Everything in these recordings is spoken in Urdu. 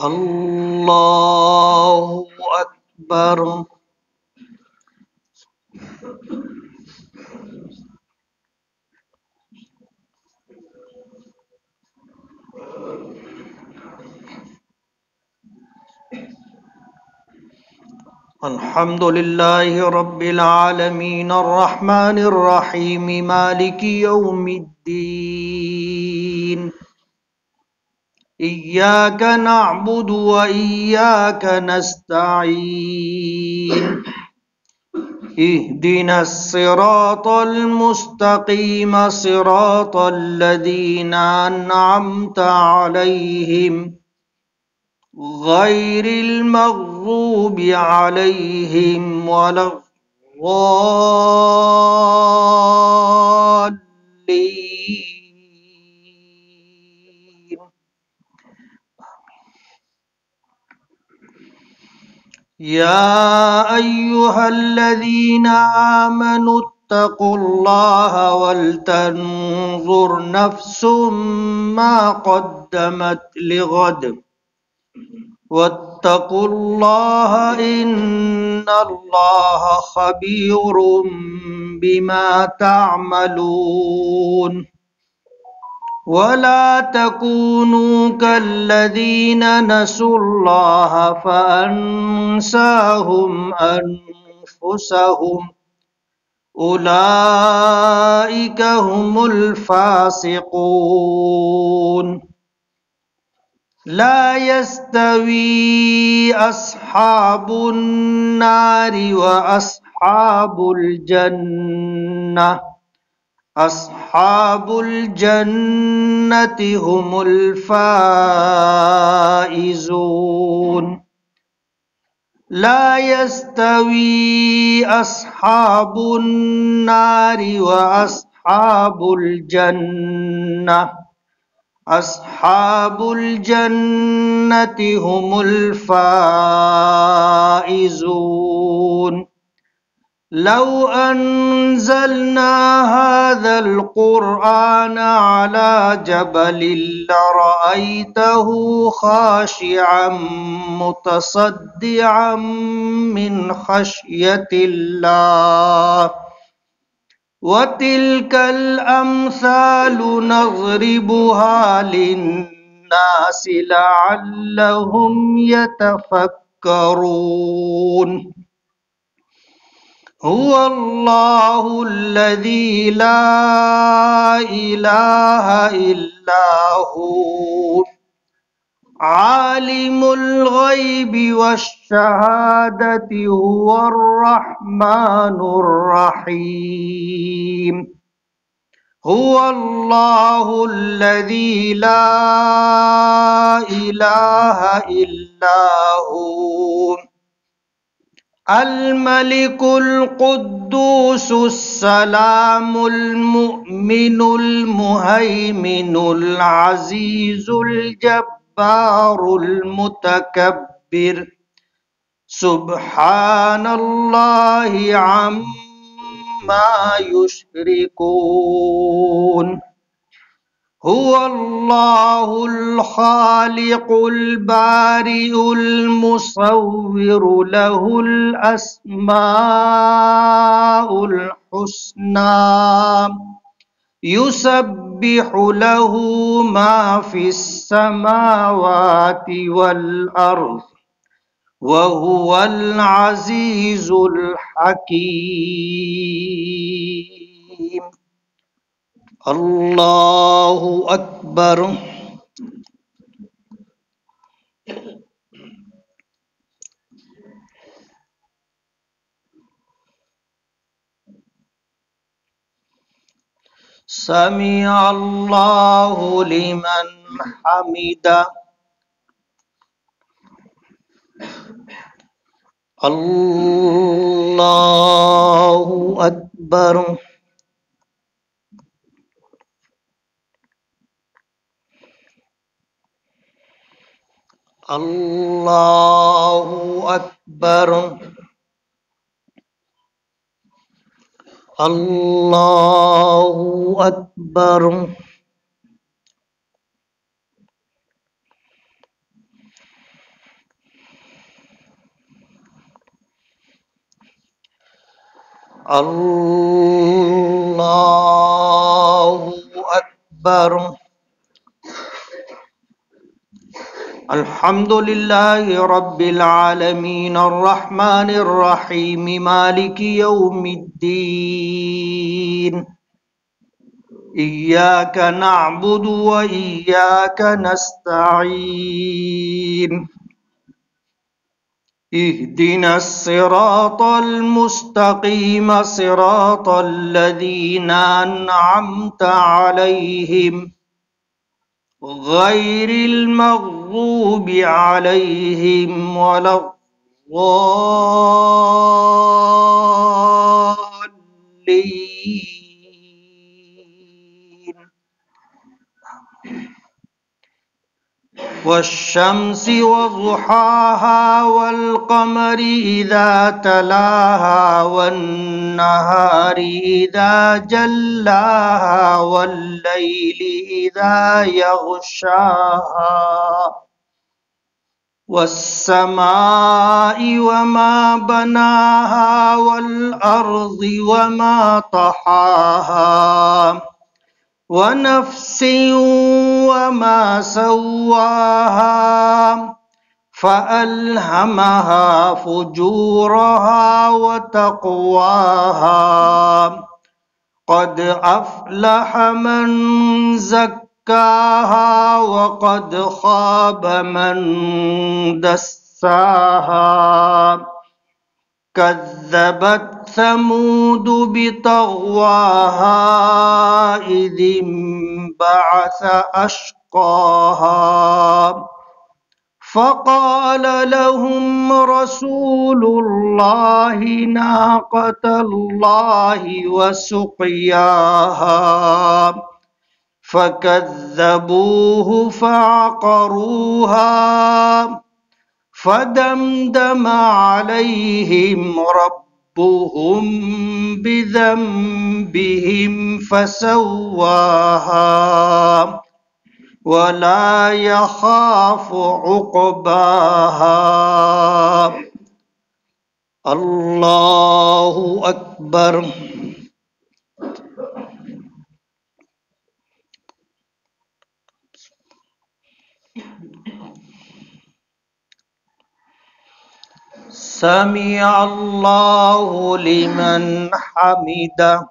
الله أكبر. الحمد لله رب العالمين الرحمن الرحيم مالك يوم الدين. إياك نعبد وإياك نستعين. اهدنا الصراط المستقيم صراط الذين أنعمت عليهم غير المغضوب عليهم ولا الضالين. يا أيها الذين آمنوا اتقوا الله ولتنظر نفس ما قدمت لغد واتقوا الله إن الله خبير بما تعملون. ولا تكونوا كالذين نسوا الله فأنساهم أنفسهم أولئك هم الفاسقون. لا يستوي أصحاب النار وأصحاب الجنة. أصحاب الجنة هم الفائزون. لا يستوي أصحاب النار وأصحاب الجنة. أصحاب الجنة هم الفائزون. لو أنزلنا هذا القرآن على جبل لرأيته خاشعا متصدعا من خشية الله. وتلك الأمثال نضربها للناس لعلهم يتفكرون. هو الله الذي لا إله إلا هو عالم الغيب والشهادة هو الرحمن الرحيم. هو الله الذي لا إله إلا هو الملك القدوس السلام المؤمن المهيمن العزيز الجبار المتكبر. سبحان الله عما يشركون. هو الله الخالق البارئ المصور له الأسماء الحسنى يسبح له ما في السماوات والأرض وهو العزيز الحكيم. الله أكبر. سمع الله لمن حمده. الله أكبر. الله أكبر. الله أكبر. الله أكبر. الحمد لله رب العالمين الرحمن الرحيم مالك يوم الدين. إياك نعبد وإياك نستعين. اهدنا الصراط المستقيم صراط الذين أنعمت عليهم غير المغضوب عليهم ولا الضالين. والشمس وضحاها والقمر إذا تلاها والنهار إذا جلاها والليل إذا يغشاها والسماء وما بناها والأرض وما طحاها ونفس وما سواها فألهمها فجورها وتقواها. قد أفلح من زكاها وقد خاب من دساها. كذبت ثمود بطغواها إذ انبعث أشقاها فقال لهم رسول الله ناقة الله وسقياها فكذبوه فعقروها فدمدم عليهم ربهم بذنبهم فسواها ولا يخاف عقباها. الله أكبر. سمع الله لمن حمده.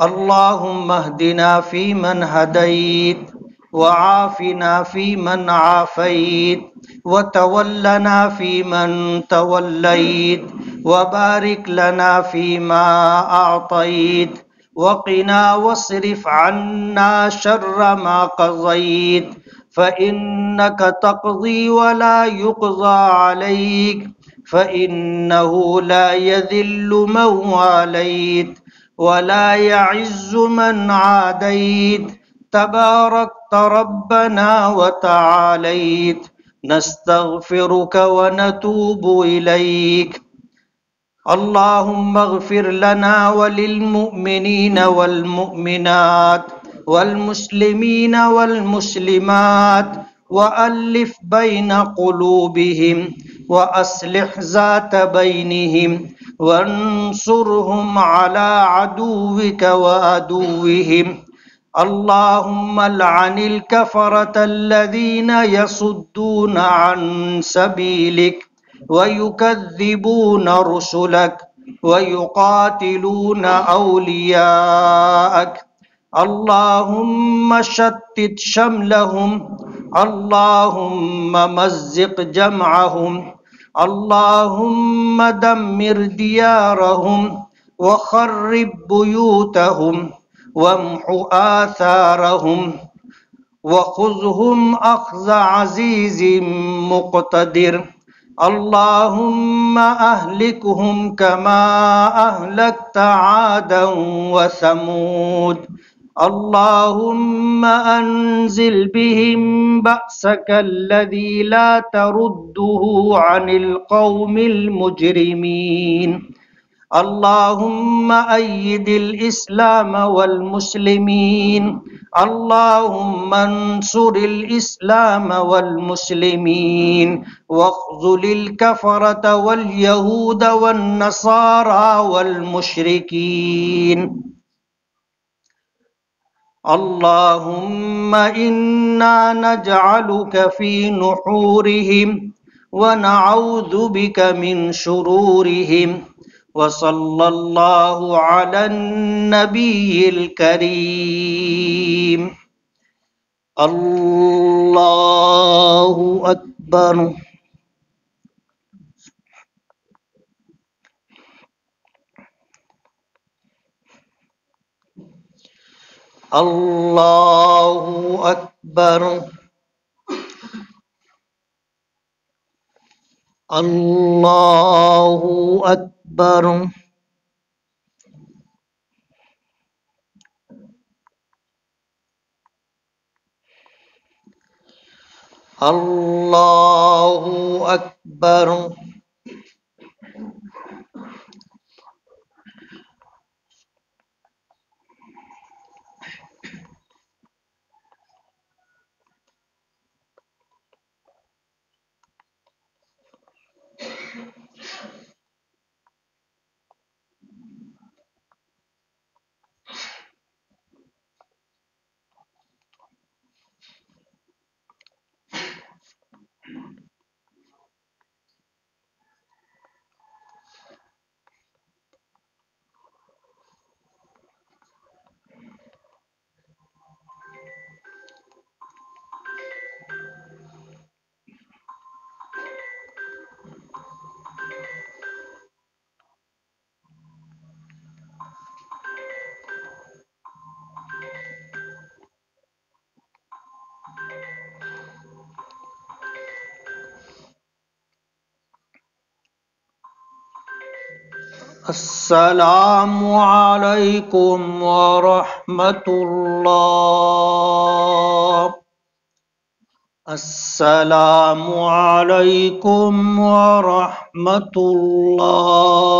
اللهم اهدنا فيمن هديت وعافنا فيمن عافيت وتولنا فيمن توليت وبارك لنا فيما أعطيت وقنا واصرف عنا شر ما قضيت فإنك تقضي ولا يقضى عليك فإنه لا يذل من واليت ولا يعز من عاديت تباركت ربنا وتعاليت. نستغفرك ونتوب إليك. اللهم اغفر لنا وللمؤمنين والمؤمنات والمسلمين والمسلمات وألف بين قلوبهم وأصلح ذات بينهم وانصرهم على عدوك وعدوهم. اللهم لعن الكفرة الذين يصدون عن سبيلك ويكذبون رسلك ويقاتلون أولياءك. اللهم شتت شملهم. اللهم مزق جمعهم. اللهم دمر ديارهم وخرب بيوتهم وامح آثارهم وخذهم أخذ عزيز مقتدر. اللهم أهلكهم كما أهلكت عادا وثمود. اللهم أنزل بهم بأسك الذي لا ترده عن القوم المجرمين. اللهم أيد الإسلام والمسلمين اللهم انصر الإسلام والمسلمين واخذل الكفرة واليهود والنصارى والمشركين اللهم إنا نجعلك في نحورهم ونعوذ بك من شرورهم وصلى الله على النبي الكريم الله أكبر الله أكبر الله أكبر الله أكبر السلام عليكم ورحمة الله السلام عليكم ورحمة الله